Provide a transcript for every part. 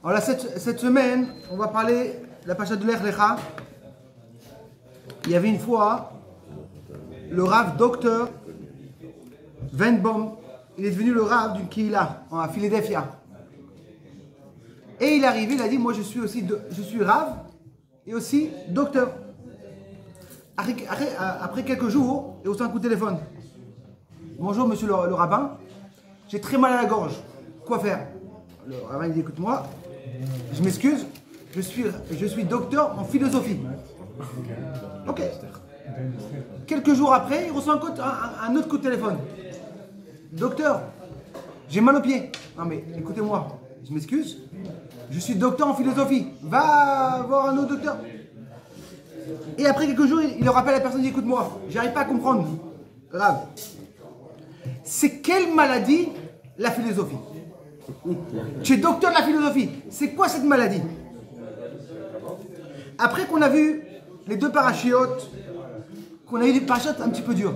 Alors là, cette semaine, on va parler de la Pacha de Lech Lecha. Il y avait une fois le Rav Docteur Weinbaum. Il est devenu le Rav d'une Kihila à Philadelphia. Et il est arrivé, il a dit, moi je suis Rav et aussi docteur. Après quelques jours, il a reçu un coup de téléphone. Bonjour monsieur le rabbin, j'ai très mal à la gorge. Quoi faire? Le rabbin il dit, écoute-moi, je m'excuse, je suis docteur en philosophie. Ok. Quelques jours après, il reçoit un autre coup de téléphone. Docteur, j'ai mal aux pieds. Non mais écoutez-moi, je m'excuse, je suis docteur en philosophie. Va voir un autre docteur. Et après quelques jours, il rappelle à la personne, il dit, écoute-moi, j'arrive pas à comprendre. Grave. C'est quelle maladie la philosophie? Tu es docteur de la philosophie. C'est quoi cette maladie? Après qu'on a vu les deux parachiotes, qu'on a eu des parachutes un petit peu durs.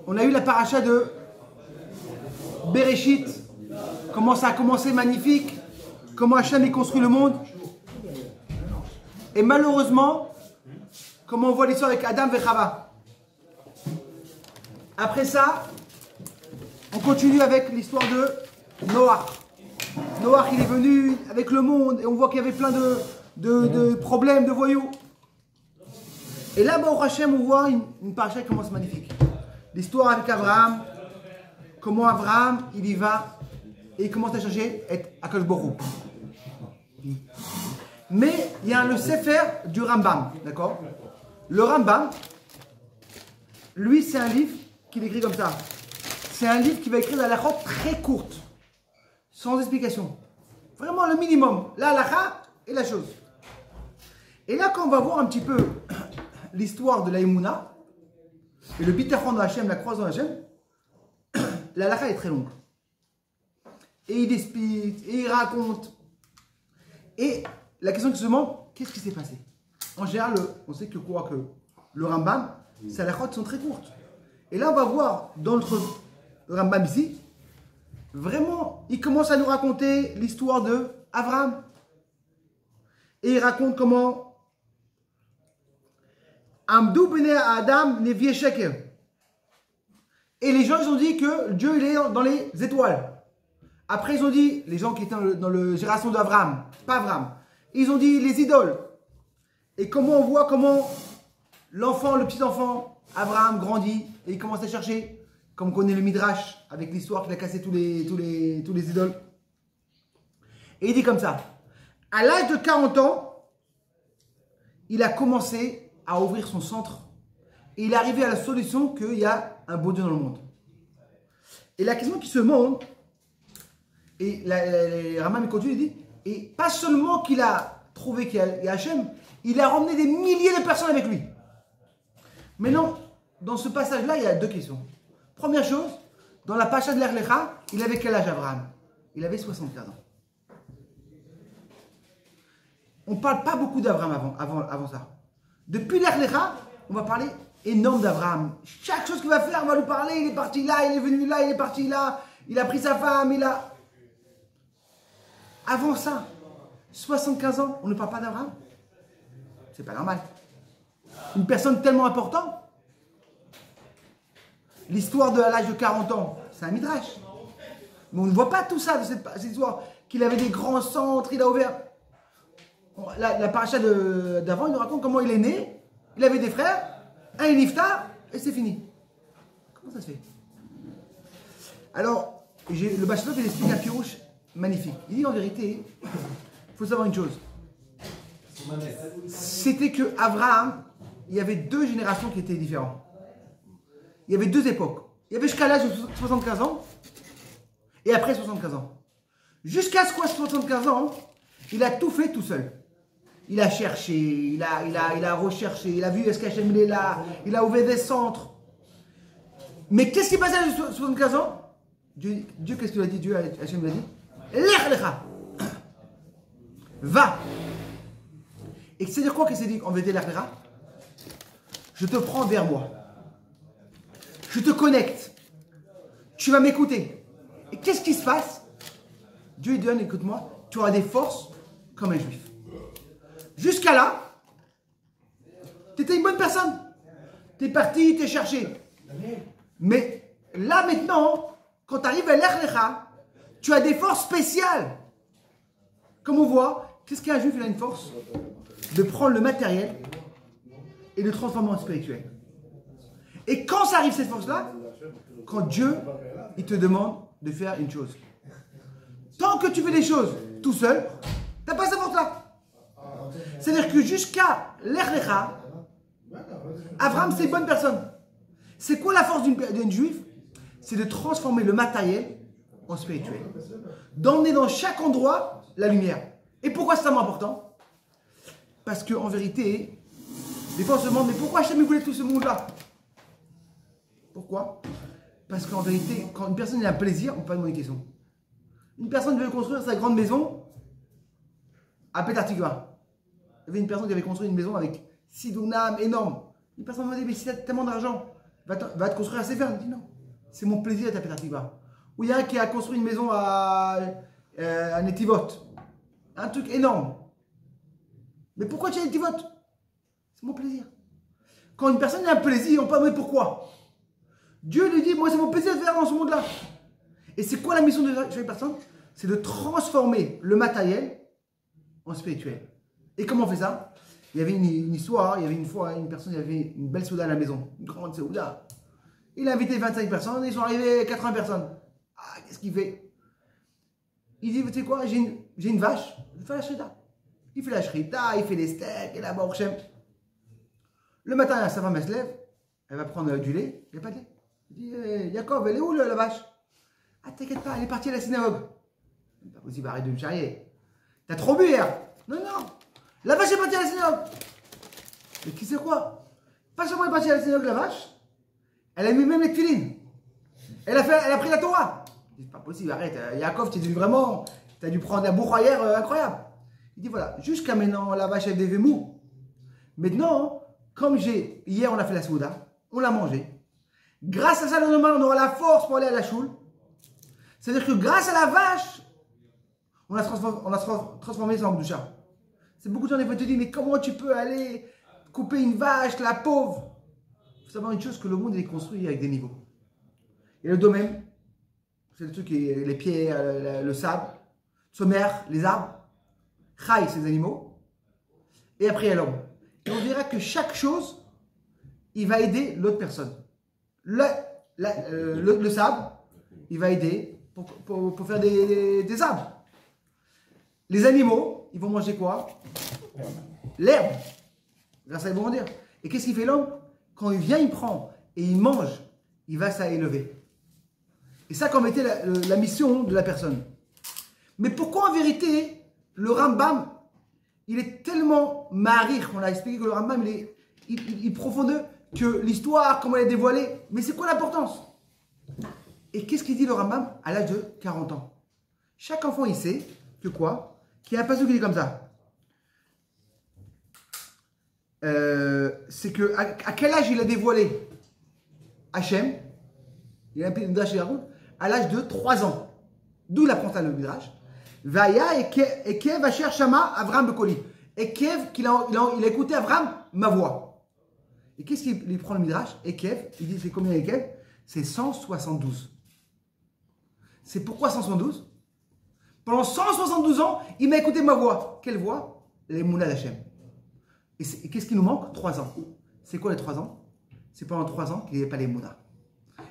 On a eu la paracha de Bereshit, comment ça a commencé magnifique, comment Hachem a construit le monde. Et malheureusement, comment on voit l'histoire avec Adam et Chava. Après ça, on continue avec l'histoire de Noah. Noah, il est venu avec le monde et on voit qu'il y avait plein de problèmes, de voyous. Et là, au Hachem, on voit une paracha qui commence magnifique. L'histoire avec Abraham, comment Abraham, il y va et il commence à chercher être Akadosh Baruch Hu. Mais il y a le Sefer du Rambam, d'accord? Le Rambam, lui, c'est un livre qu'il écrit comme ça. C'est un livre qui va écrire la halakha très courte, sans explication. Vraiment le minimum, la halakha et la chose. Et là, quand on va voir un petit peu l'histoire de la Emouna, et le bitachon de Hachem, la croix de Hachem, la halakha est très longue. Et il explique, et il raconte. Et la question qui se demande, qu'est-ce qui s'est passé? En général, on sait que le Rambam, ces halakhot sont très courtes. Et là, on va voir dans le Rambam ici, vraiment, il commence à nous raconter l'histoire de Abraham. Et il raconte comment Amdou bene Adam nevié sheker. Et les gens, ils ont dit que Dieu, il est dans les étoiles. Après, ils ont dit, les gens qui étaient dans la génération d'Abraham, pas Abraham, ils ont dit les idoles. Et comment on voit comment l'enfant, le petit enfant, Abraham grandit et il commence à chercher, comme on connaît le Midrash, avec l'histoire qu'il a cassé tous les idoles. Et il dit comme ça, à l'âge de 40 ans, il a commencé à ouvrir son centre et il est arrivé à la solution qu'il y a un beau Dieu dans le monde. Et la question qui se demande, et Rambam continue, il dit, et pas seulement qu'il a trouvé qu'il y a Hachem, il a ramené des milliers de personnes avec lui. Mais non, dans ce passage-là, il y a deux questions. Première chose, dans la Pacha de Lech Lecha, il avait quel âge Abraham? Il avait 75 ans. On ne parle pas beaucoup d'Abraham avant ça. Depuis Lech Lecha, on va parler énorme d'Abraham. Chaque chose qu'il va faire, on va lui parler. Il est parti là, il est venu là, il est parti là. Il a pris sa femme, il a... Avant ça, 75 ans, on ne parle pas d'Abraham. C'est pas normal. Une personne tellement importante. L'histoire de l'âge de 40 ans, c'est un midrash. Mais on ne voit pas tout ça de cette histoire. Qu'il avait des grands centres, il a ouvert... La paracha d'avant, il nous raconte comment il est né, il avait des frères, un il niftar, et c'est fini. Comment ça se fait? Alors, le bachelor, il explique un pirouche magnifique. Il dit en vérité, il faut savoir une chose. C'était que Abraham, il y avait deux générations qui étaient différentes. Il y avait deux époques. Il y avait jusqu'à l'âge de 75 ans, et après 75 ans. Jusqu'à 75 ans, il a tout fait tout seul. Il a cherché, il a recherché, il a vu est-ce qu'Hachem est là, il a ouvert des centres. Mais qu'est-ce qui passait à 75 ans? Dieu qu'est-ce qu'il a dit? Dieu, Hachem lui a dit, Lech Lecha, va. Et c'est-à-dire quoi qu'il s'est dit en vérité Lech Lecha? Je te prends vers moi. Je te connecte. Tu vas m'écouter. Et qu'est-ce qui se passe? Dieu lui donne, écoute-moi, tu auras des forces comme un juif. Jusqu'à là, tu étais une bonne personne. Tu es parti, tu es cherché. Mais là maintenant, quand tu arrives à l'Ech Lecha, tu as des forces spéciales. Comme on voit, qu'est-ce qu'un juif? Il a une force de prendre le matériel et de le transformer en spirituel. Et quand ça arrive cette force-là, quand Dieu, il te demande de faire une chose. Tant que tu fais des choses tout seul, tu n'as pas cette force-là. C'est-à-dire que jusqu'à l'Ech Lecha, Abraham, c'est une bonne personne. C'est quoi la force d'une juive? C'est de transformer le matériel en spirituel. D'emmener dans chaque endroit la lumière. Et pourquoi c'est tellement important? Parce qu'en vérité, des fois on se demande, mais pourquoi Hachem voulait tout ce monde-là? Pourquoi? Parce qu'en vérité, quand une personne a un plaisir, on peut pas demander une question. Une personne veut construire sa grande maison à Petah Tikva. Il y avait une personne qui avait construit une maison avec 6 dunams énormes. Une personne m'a dit, mais si tu as tellement d'argent, va te construire à Sefer. Il dit non, c'est mon plaisir d'être à Petah Tikva. Ou il y a un qui a construit une maison à Netivot. Un truc énorme. Mais pourquoi tu es à Netivot? C'est mon plaisir. Quand une personne a un plaisir, on peut demander pourquoi. Dieu lui dit, moi c'est mon plaisir de faire dans ce monde-là. Et c'est quoi la mission de chaque personne? C'est de transformer le matériel en spirituel. Et comment on fait ça? Il y avait une histoire, il y avait une fois une personne, il y avait une belle souda à la maison, une grande souda. Il a invité 25 personnes, ils sont arrivés 80 personnes. Ah, qu'est-ce qu'il fait? Il dit, tu sais quoi, j'ai une vache, je fais la shrita. Il fait la shrita, il fait les steaks, et là-bas au Shem. Le matin, sa femme, elle se lève, elle va prendre du lait, il n'y a pas de lait. Il dit, Jacob, elle est où la vache? Ah, t'inquiète pas, elle est partie à la synagogue. C'est pas possible, arrête de me charrier. T'as trop bu hier? Non, non, la vache est partie à la synagogue. Mais qui sait quoi? Pas seulement elle est partie à la synagogue, la vache, elle a mis même les tefilines. Elle a pris la Torah. C'est pas possible, arrête. Yaakov, tu as dû prendre un bourroyère incroyable. Il dit voilà, jusqu'à maintenant, la vache, elle devait mou. Maintenant, comme hier, on a fait la souda, on l'a mangé. Grâce à ça, le lendemain, on aura la force pour aller à la choule. C'est-à-dire que grâce à la vache, on a transformé ça en doucha. C'est beaucoup de gens qui te disent mais comment tu peux aller couper une vache, la pauvre? Il faut savoir une chose, que le monde est construit avec des niveaux. Et le domaine, c'est le truc, les pierres, le sable, sommaire, les arbres, chai, ces animaux, et après il y a l'homme. Et on verra que chaque chose, il va aider l'autre personne. Le sable, il va aider pour faire des arbres. Les animaux, ils vont manger quoi? L'herbe. Grâce à ils vont dire. Et qu'est-ce qu'il fait l'homme? Quand il vient, il prend et il mange, il va s'élever. Et ça, comme était la mission de la personne. Mais pourquoi en vérité, le Rambam, il est tellement marir, on a expliqué que le Rambam, il profondeur que l'histoire, comment elle est dévoilée. Mais c'est quoi l'importance? Et qu'est-ce qu'il dit le Rambam à l'âge de 40 ans? Chaque enfant, il sait que quoi? Qu'il y a un passage qui dit comme ça. C'est que à quel âge il a dévoilé Hachem? Il a un midrash à l'âge de 3 ans. D'où il apprend ça le midrash. Vaya et Kev Asher Shama Avram Bekoli. Et Kev, il a écouté Avram, ma voix. Et qu'est-ce qu'il prend le midrash? Et Kev, il dit c'est combien et Kev? C'est 172. C'est pourquoi 172? Pendant 172 ans, il m'a écouté ma voix. Quelle voix? Les Mouna d'Hachem. Et qu'est-ce qui nous manque? 3 ans. C'est quoi les 3 ans? C'est pendant 3 ans qu'il n'y avait pas les Mouna.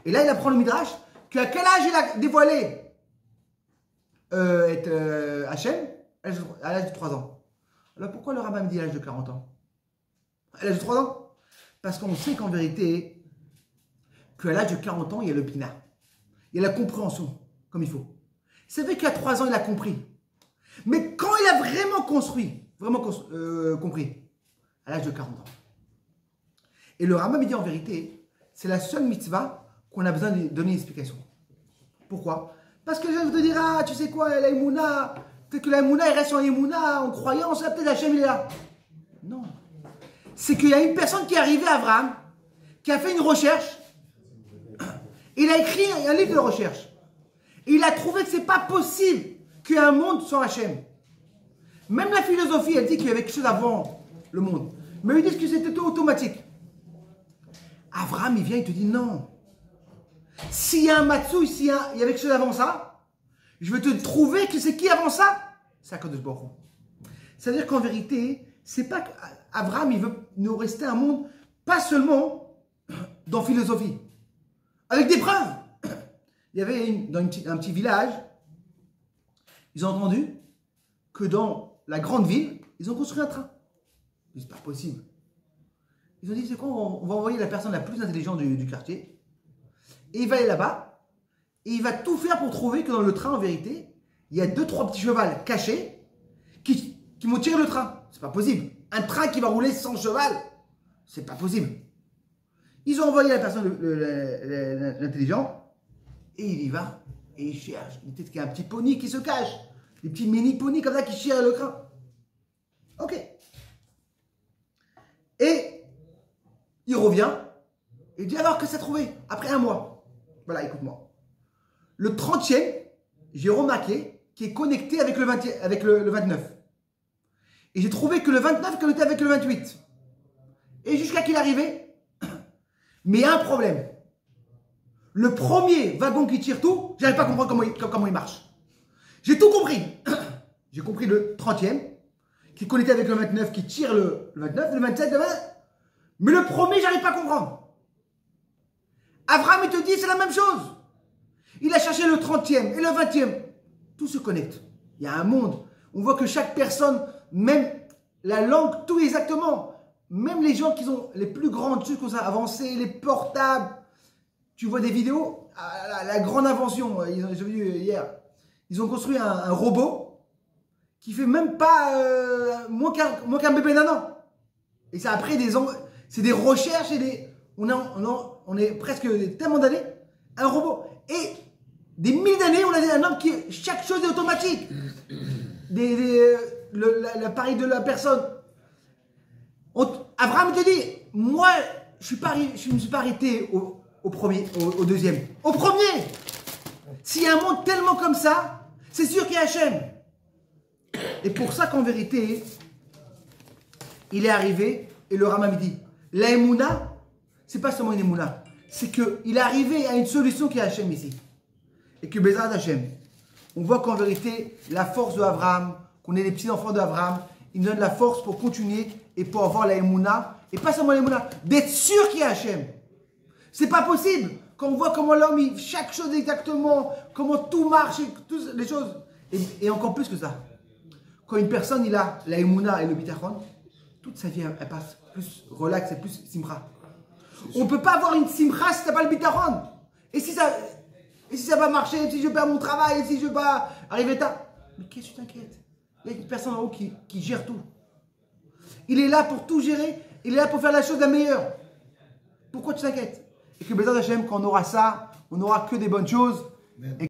Et là, il apprend le midrash qu'à quel âge il a dévoilé Hachem? À l'âge de 3 ans. Alors pourquoi le rabbin me dit à l'âge de 40 ans? À l'âge de 3 ans? Parce qu'on sait qu'en vérité, qu'à l'âge de 40 ans, il y a le pina. Il y a la compréhension, comme il faut. C'est vrai qu'à 3 ans, il a compris. Mais quand il a vraiment compris, à l'âge de 40 ans. Et le Rambam me dit en vérité, c'est la seule mitzvah qu'on a besoin de donner une explication. Pourquoi? Parce que je vais te dire, ah, tu sais quoi, la Emouna, peut-être que la Emouna, il reste en Emouna, en croyance, là, peut-être Hachem, il est là. Non. C'est qu'il y a une personne qui est arrivée à Abraham, qui a fait une recherche, il a écrit un livre de recherche. Et il a trouvé que c'est pas possible qu'il y a un monde sans Hachem. Même la philosophie, elle dit qu'il y avait quelque chose avant le monde. Mais ils disent que c'était tout automatique. Abraham, il vient, il te dit non. S'il y a un Matsu, s'il y avait quelque chose avant ça, je vais te trouver que c'est qui avant ça? C'est Akadosh Baruch Hu. C'est-à-dire qu'en vérité, c'est pas qu'Abraham, il veut nous rester un monde, pas seulement dans philosophie, avec des preuves. Il y avait dans un petit village, ils ont entendu que dans la grande ville, ils ont construit un train. C'est pas possible. Ils ont dit, c'est quoi, on va envoyer la personne la plus intelligente du quartier, et il va aller là-bas, et il va tout faire pour trouver que dans le train, en vérité, il y a 2-3 petits chevals cachés qui vont tirer le train. C'est pas possible. Un train qui va rouler sans cheval, c'est pas possible. Ils ont envoyé la personne, l'intelligent, et il y va, et il cherche. Peut-être qu'il y a un petit pony qui se cache. Des petits mini-ponys comme ça qui tirent le train. Ok. Et il revient, et il dit alors que ça trouvé après un mois. Voilà, écoute-moi. Le 30e, j'ai remarqué qu'il est connecté avec le 29. Et j'ai trouvé que le 29 connecté avec le 28. Et jusqu'à qu'il arrivait. Mais il y a un problème. Le premier wagon qui tire tout, je n'arrive pas à comprendre comment il marche. J'ai tout compris. J'ai compris le 30e, qui est connecté avec le 29, qui tire le 29, le 27, le 29. Mais le premier, j'arrive pas à comprendre. Abraham, il te dit, c'est la même chose. Il a cherché le 30e et le 20e. Tout se connecte. Il y a un monde. On voit que chaque personne, même la langue, tout exactement. Même les gens qui ont les plus grandes trucs comme ça, avancés, les portables. Tu vois des vidéos, la grande invention, j'ai vu hier. Ils ont construit un robot qui fait même pas moins qu'un bébé d'un an. Et ça après c'est des recherches et on est presque tellement d'années, un robot. Et des milliers d'années, on a un homme qui, chaque chose est automatique. L'appareil de la personne. Abraham te dit, moi, je ne me suis pas arrêté au deuxième. Au premier! S'il y a un monde tellement comme ça, c'est sûr qu'il y a Hachem. Et pour ça qu'en vérité, il est arrivé, et le Rama me dit, la Emouna, c'est pas seulement une Emouna, c'est qu'il est arrivé à une solution qui est Hachem ici. Et que Bézard Hachem, on voit qu'en vérité, la force de Abraham, qu'on est les petits-enfants d'Abraham, il nous donne la force pour continuer et pour avoir la Emouna, et pas seulement la Emouna, d'être sûr qu'il y a Hachem. C'est pas possible. Quand on voit comment l'homme, chaque chose exactement, comment tout marche, toutes les choses. Et encore plus que ça. Quand une personne, il a la Emouna et le Bitachon, toute sa vie, elle passe plus relax et plus simra. On ne peut pas avoir une simra si tu n'as pas le Bitachon. Et si ça va marcher, si je perds mon travail, si je ne vais pas arriver tard. Mais qu'est-ce que tu t'inquiètes? Il y a une personne en haut qui gère tout. Il est là pour tout gérer. Il est là pour faire la chose la meilleure. Pourquoi tu t'inquiètes? Et que Bézard Hachem, quand on aura ça, on n'aura que des bonnes choses. Et